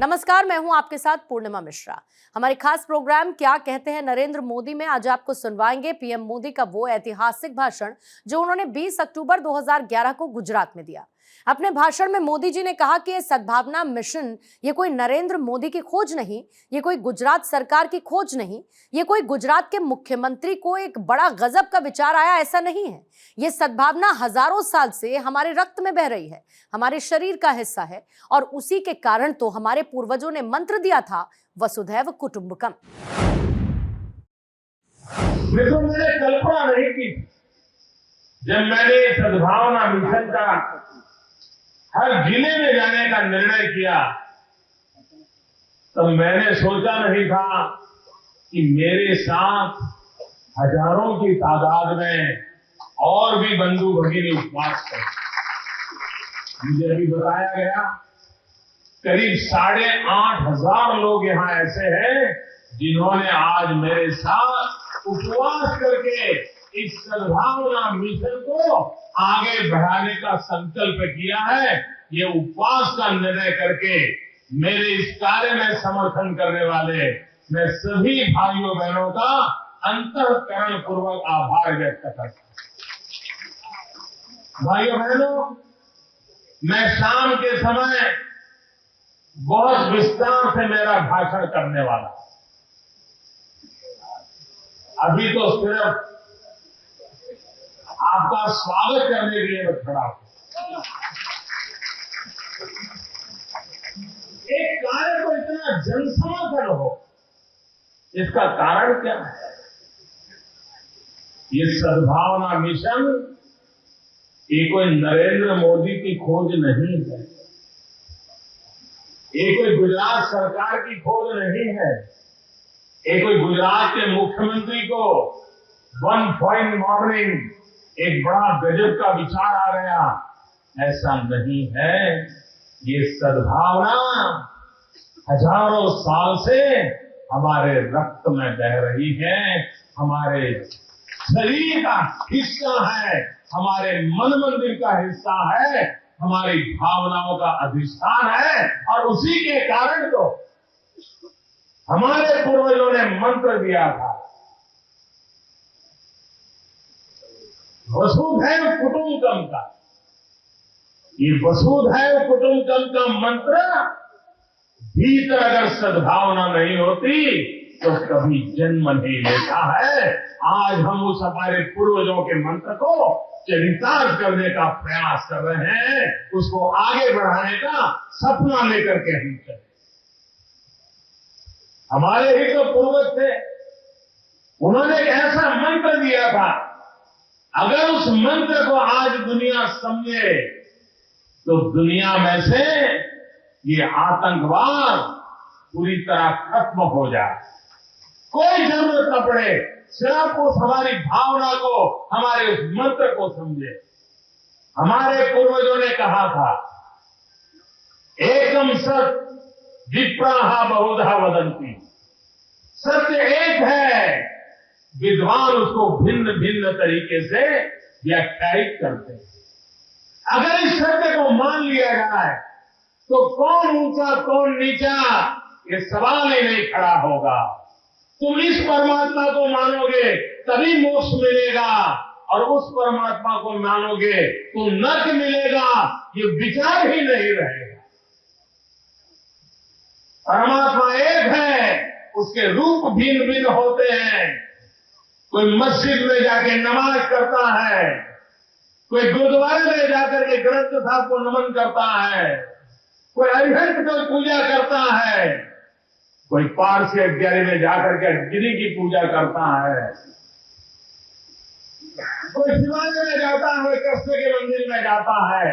नमस्कार, मैं हूं आपके साथ पूर्णिमा मिश्रा। हमारे खास प्रोग्राम क्या कहते हैं नरेंद्र मोदी में आज आपको सुनवाएंगे पीएम मोदी का वो ऐतिहासिक भाषण जो उन्होंने 20 अक्टूबर 2011 को गुजरात में दिया। अपने भाषण में मोदी जी ने कहा कि ये सद्भावना मिशन ये कोई नरेंद्र मोदी की खोज नहीं, ये कोई गुजरात सरकार की खोज नहीं, ये कोई गुजरात के मुख्यमंत्री को एक बड़ा गजब का विचार आया ऐसा नहीं है। ये सद्भावना हजारों साल से हमारे रक्त में बह रही है, हमारे शरीर का हिस्सा है और उसी के कारण तो हमारे पूर्वजों ने मंत्र दिया था वसुधैव कुटुंबकम। देखो, मैंने कल्पना नहीं की जब मैंने सद्भावना मिशन का हर जिले में जाने का निर्णय किया, तब मैंने सोचा नहीं था कि मेरे साथ हजारों की तादाद में और भी बंधु भगिनी उपवास करें। मुझे अभी बताया गया करीब 8,500 लोग यहाँ ऐसे हैं जिन्होंने आज मेरे साथ उपवास करके इस सद्भावना मिशन को आगे बढ़ाने का संकल्प किया है। ये उपवास का निर्णय करके मेरे इस कार्य में समर्थन करने वाले मैं सभी भाइयों बहनों का अंतःकरण पूर्वक आभार व्यक्त करता हूं। भाइयों बहनों, मैं शाम के समय बहुत विस्तार से मेरा भाषण करने वाला। अभी तो सिर्फ आपका स्वागत करने के लिए मैं खड़ा हूं। एक कार्य को इतना जनसमर्थन हो, इसका कारण क्या है? ये सद्भावना मिशन ये कोई नरेंद्र मोदी की खोज नहीं है, ये कोई गुजरात सरकार की खोज नहीं है, ये कोई गुजरात के मुख्यमंत्री को वन फाइन मॉर्निंग एक बड़ा गजब का विचार आ गया, ऐसा नहीं है। ये सद्भावना हजारों साल से हमारे रक्त में बह रही है, हमारे शरीर का हिस्सा है, हमारे मन मंदिर का हिस्सा है, हमारी भावनाओं का अधिष्ठान है। और उसी के कारण तो हमारे पूर्वजों ने मंत्र दिया था वसुधैव कुटुंबकम का। ये वसुधैव कुटुंबकम का मंत्र भीतर अगर सद्भावना नहीं होती तो कभी जन्म नहीं लेता है। आज हम उस हमारे पूर्वजों के मंत्र को चरितार्थ करने का प्रयास कर रहे हैं, उसको आगे बढ़ाने का सपना लेकर के हम चले। हमारे ही तो पूर्वज थे, उन्होंने एक ऐसा मंत्र दिया था, अगर उस मंत्र को आज दुनिया समझे तो दुनिया में से ये आतंकवाद पूरी तरह खत्म हो जाए। कोई जरूरत न पड़े, सिर्फ उस हमारी भावना को, हमारे उस मंत्र को समझे। हमारे पूर्वजों ने कहा था, एकम सत विप्राहा बहुधा वदंती। सत्य एक है, विद्वान उसको भिन्न भिन्न तरीके से व्याख्यायित करते हैं। अगर इस सत्य को मान लिया जाए तो कौन ऊंचा कौन नीचा ये सवाल ही नहीं खड़ा होगा। तुम इस परमात्मा को मानोगे तभी मोक्ष मिलेगा, और उस परमात्मा को मानोगे तो नर्क मिलेगा, ये विचार ही नहीं रहेगा। परमात्मा एक है, उसके रूप भिन्न भिन्न होते हैं। कोई मस्जिद में जाके नमाज करता है, कोई गुरुद्वारे में जाकर के ग्रंथ साहब को नमन करता है, कोई अरिहंत को पूजा करता है, कोई पारसी अग्यारी में जाकर के गिरी की पूजा करता है, कोई शिवालय में जाता है, कोई कृष्ण के मंदिर में जाता है।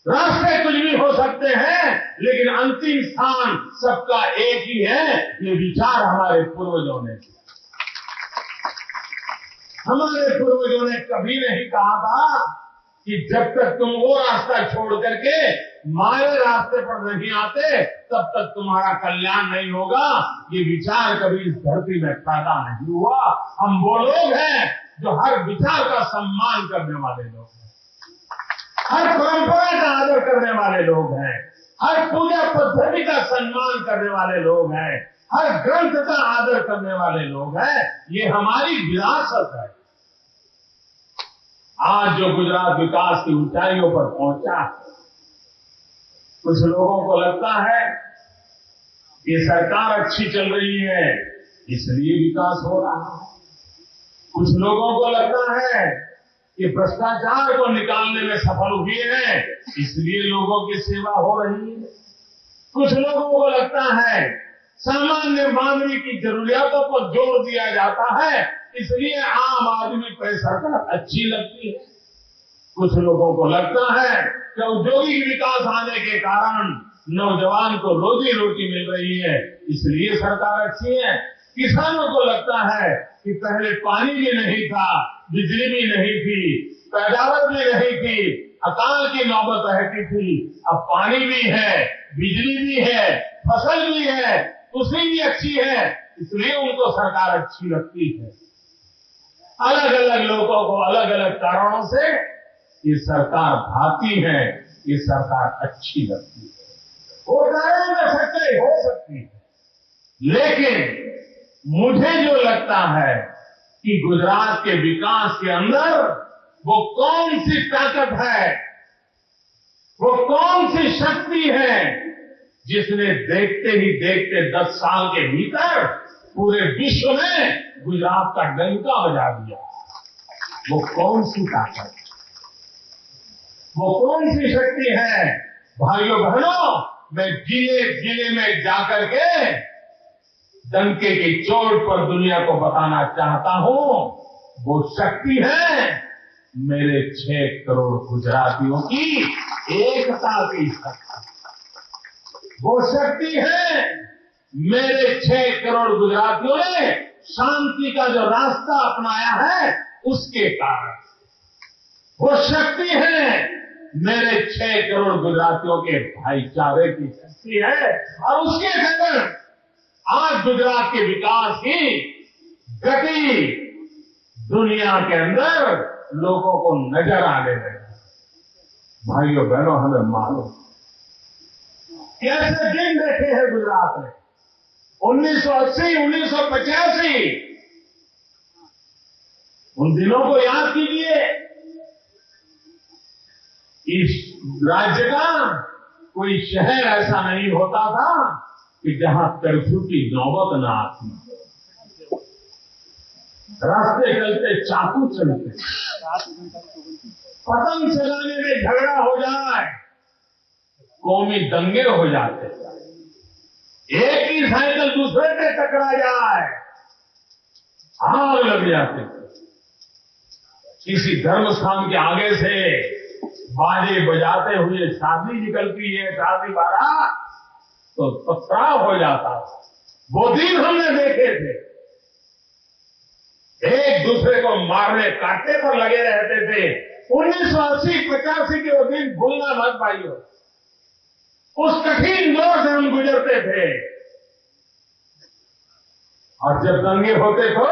रास्ते कुछ भी हो सकते हैं, लेकिन अंतिम स्थान सबका एक ही है। ये विचार हमारे पूर्वजों ने किया। हमारे पूर्वजों ने कभी नहीं कहा था कि जब तक तुम वो रास्ता छोड़ करके हमारे रास्ते पर नहीं आते तब तक तुम्हारा कल्याण नहीं होगा। ये विचार कभी इस धरती में पैदा नहीं हुआ। हम वो लोग हैं जो हर विचार का सम्मान करने वाले लोग हैं, हर परंपरा का आदर करने वाले लोग हैं, हर पूजा पद्धति का सम्मान करने वाले लोग हैं, हर ग्रंथ का आदर करने वाले लोग हैं। ये हमारी विरासत है। आज जो गुजरात विकास की ऊंचाइयों पर पहुंचा है, कुछ लोगों को लगता है कि सरकार अच्छी चल रही है इसलिए विकास हो रहा है। कुछ लोगों को लगता है कि भ्रष्टाचार को निकालने में सफल हुए हैं इसलिए लोगों की सेवा हो रही है। कुछ लोगों को लगता है सामान्य मानवीय की जरूरियातों पर जोर दिया जाता है इसलिए आम आदमी पर सरकार अच्छी लगती है। कुछ लोगों को लगता है कि औद्योगिक विकास आने के कारण नौजवान को रोजी रोटी मिल रही है इसलिए सरकार अच्छी है। किसानों को लगता है कि पहले पानी भी नहीं था, बिजली भी नहीं थी, पैदावार भी नहीं थी, अकाल की नौबत रहती थी, अब पानी भी है, बिजली भी है, फसल भी है, कृषि भी अच्छी है इसलिए उनको सरकार अच्छी लगती है। अलग अलग लोगों को अलग अलग कारणों से ये सरकार भाती है, ये सरकार अच्छी लगती है। वो कारण में सच्चाई हो सकती है, लेकिन मुझे जो लगता है कि गुजरात के विकास के अंदर वो कौन सी ताकत है, वो कौन सी शक्ति है जिसने देखते ही देखते 10 साल के भीतर पूरे विश्व में गुजरात का डंका बजा दिया। वो कौन सी ताकत, वो कौन सी शक्ति है? भाइयों बहनों, मैं जिले जिले में जाकर के डंके की चोट पर दुनिया को बताना चाहता हूं। वो शक्ति है मेरे 6 करोड़ गुजरातियों की एकता की शक्ति। वो शक्ति है मेरे 6 करोड़ गुजरातियों ने शांति का जो रास्ता अपनाया है उसके कारण। वो शक्ति है मेरे 6 करोड़ गुजरातियों के भाईचारे की शक्ति है और उसके कारण आज गुजरात के विकास की गति दुनिया के अंदर लोगों को नजर आने लगी। भाइयों बहनों, हमें मालूम कैसे दिन देखे हैं गुजरात में। 1980, 1985 उन दिनों को याद कीजिए। इस राज्य का कोई शहर ऐसा नहीं होता था कि जहां कर्फ्यू की नौबत न आती। रास्ते चलते चाकू चलते, पतंग चलाने में झगड़ा हो जाए, कौमी दंगे हो जाते, एक ही साइकिल दूसरे पे टकरा जाए, आग लग जाती। किसी धर्म स्थान के आगे से बाजे बजाते हुए शादी निकलती है, शादी बारात, तो पथराव हो जाता। वो दिन हमने देखे थे। एक दूसरे को मारने काटने पर लगे रहते थे। 1980-85 के वो दिन भूलना मत भाइयों। उस कठिन दौर से हम गुजरते थे और जब दंगे होते तो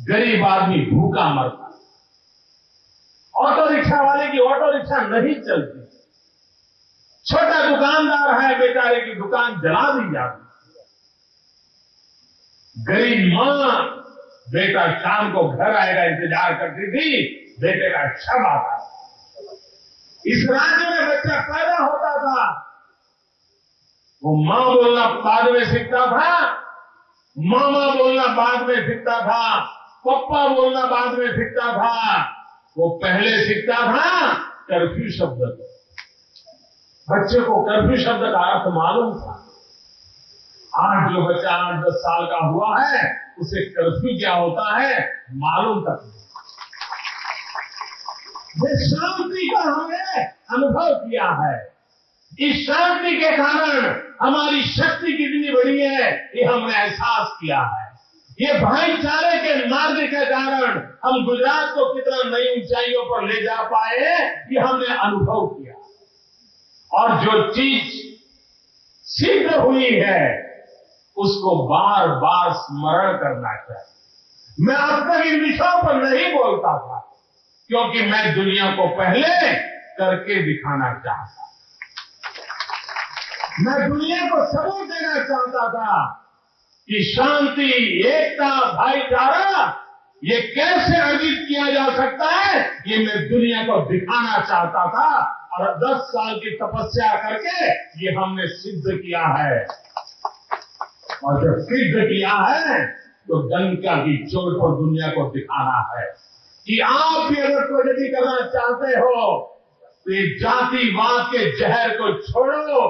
गरीब आदमी भूखा मरता, ऑटो रिक्शा वाले की ऑटो रिक्शा नहीं चलती, छोटा दुकानदार है बेचारे की दुकान जला दी जाती, गरीब मां बेटा शाम को घर आएगा इंतजार करती थी, बेटे का शव आता। इस राज्य में बच्चा पैदा होता था, वो मां बोलना बाद में सीखता था, मामा बोलना बाद में सीखता था, पप्पा बोलना बाद में सीखता था। वो पहले सीखता था कर्फ्यू शब्द को। बच्चे को कर्फ्यू शब्द का अर्थ मालूम था। आज जो बच्चा 8-10 साल का हुआ है उसे कर्फ्यू क्या होता है मालूम तक नहीं। ये शांति का हमने अनुभव किया है। इस शांति के कारण हमारी शक्ति कितनी बड़ी है ये हमने एहसास किया है। ये भाईचारे के मार्ग के कारण हम गुजरात को कितना नई ऊंचाइयों पर ले जा पाए ये हमने अनुभव किया। और जो चीज सिद्ध हुई है उसको बार बार स्मरण करना चाहिए। मैं अब तक इन विषयों पर नहीं बोलता था क्योंकि मैं दुनिया को पहले करके दिखाना चाहता। मैं दुनिया को सबूत देना चाहता था कि शांति, एकता, भाईचारा ये कैसे अर्जित किया जा सकता है, ये मैं दुनिया को दिखाना चाहता था। और 10 साल की तपस्या करके ये हमने सिद्ध किया है। और जब सिद्ध किया है तो डंका की चोट पर दुनिया को दिखाना है कि आप भी अगर प्रगति करना चाहते हो तो ये जातिवाद के जहर को छोड़ो,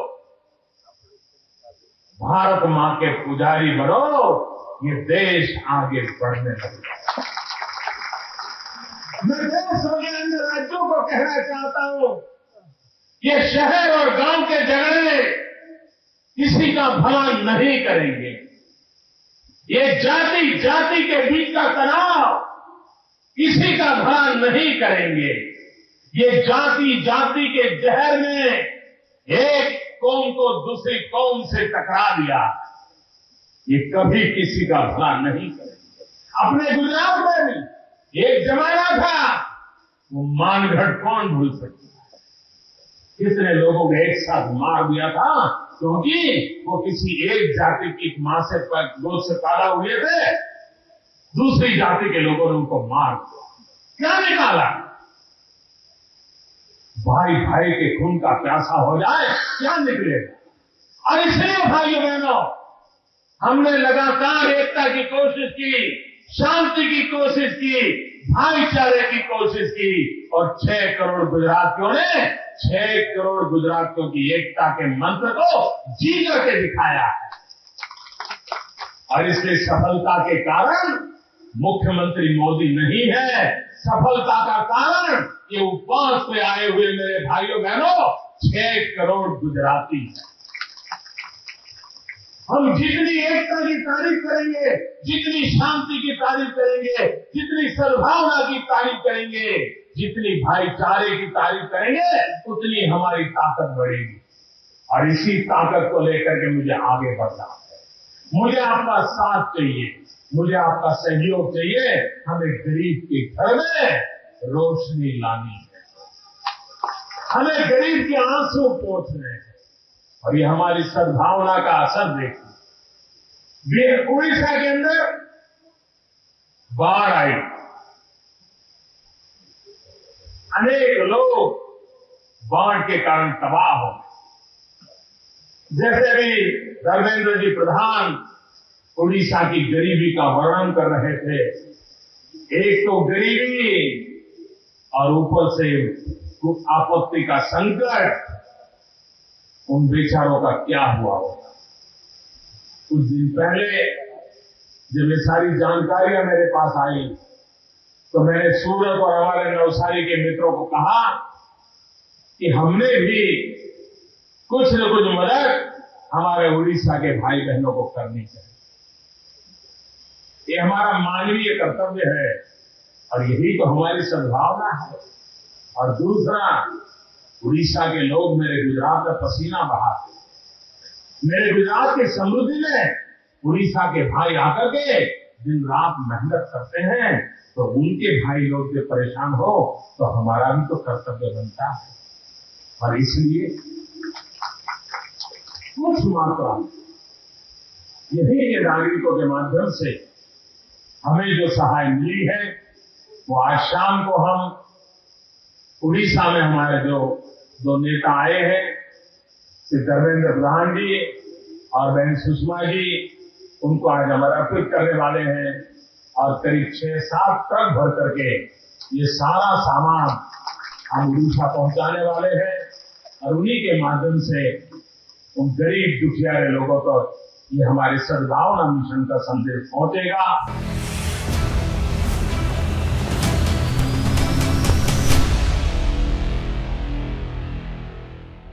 भारत मां के पुजारी बनो, ये देश आगे बढ़ने लगेगा। मैं देश और अन्य राज्यों को कहना चाहता हूं, ये शहर और गांव के झगड़े किसी का भला नहीं करेंगे। ये जाति जाति के बीच का तनाव किसी का भला नहीं करेंगे। ये जाति जाति के जहर में एक कौम को दूसरी कौम से टकरा दिया, ये कभी किसी का भला नहीं करेंगे। अपने गुजरात में भी एक जमाना था, वो मानगढ़ कौन भूल सकता है, कितने लोगों को एक साथ मार दिया था क्योंकि वो किसी एक जाति की मां से गोद से पैदा हुए थे, दूसरी जाति के लोगों ने उनको मार दिया। क्या निकाला? भाई भाई के खून का प्यासा हो जाए, क्या निकलेगा? और इसलिए भाइयों बहनों, हमने लगातार एकता की कोशिश की, शांति की कोशिश की, भाईचारे की कोशिश की, और 6 करोड़ गुजरातियों ने 6 करोड़ गुजरातियों की एकता के मंत्र को जी करके दिखाया है। और इसलिए सफलता के कारण मुख्यमंत्री मोदी नहीं है, सफलता का कारण ये उपवास पे आए हुए मेरे भाइयों बहनों 6 करोड़ गुजराती हैं। हम जितनी एकता की तारीफ करेंगे, जितनी शांति की तारीफ करेंगे, जितनी सद्भावना की तारीफ करेंगे, जितनी भाईचारे की तारीफ करेंगे, उतनी हमारी ताकत बढ़ेगी। और इसी ताकत को लेकर के मुझे आगे बढ़ना है। मुझे आपका साथ चाहिए, मुझे आपका सहयोग चाहिए। हमें गरीब के घर में रोशनी लानी है, हमें गरीब के आंसू पोंछने हैं। और ये हमारी सद्भावना का असर देखिए। उड़ीसा के अंदर बाढ़ आई, अनेक लोग बाढ़ के कारण तबाह हो गए। जैसे अभी धर्मेंद्र जी प्रधान उड़ीसा की गरीबी का वर्णन कर रहे थे, एक तो गरीबी और ऊपर से आपत्ति का संकट, उन बेचारों का क्या हुआ होगा। कुछ दिन पहले जब ये सारी जानकारियां मेरे पास आई तो मैंने सूरत और हमारे नवसारी के मित्रों को कहा कि हमने भी कुछ न कुछ मदद हमारे उड़ीसा के भाई बहनों को करनी चाहिए। ये हमारा मानवीय कर्तव्य है और यही तो हमारी सद्भावना है। और दूसरा, उड़ीसा के लोग मेरे गुजरात में पसीना बहाते, मेरे गुजरात की समृद्धि में उड़ीसा के भाई आकर के दिन रात मेहनत करते हैं, तो उनके भाई लोग जब परेशान हो तो हमारा भी तो कर्तव्य बनता है। और इसलिए कुछ मात्रा यही के नागरिकों के माध्यम से हमें जो सहाय मिली है, वो आज शाम को हम उड़ीसा में हमारे जो 2 नेता आए हैं, श्री धर्मेंद्र प्रधान जी और बहन सुषमा जी, उनको आज हम अर्पित करने वाले हैं। और करीब 6-7 ट्रक भर करके ये सारा सामान हम उड़ीसा पहुंचाने वाले हैं। और उन्हीं के माध्यम से उन गरीब दुखियारे लोगों तक ये हमारे सद्भावना मिशन का संदेश पहुंचेगा।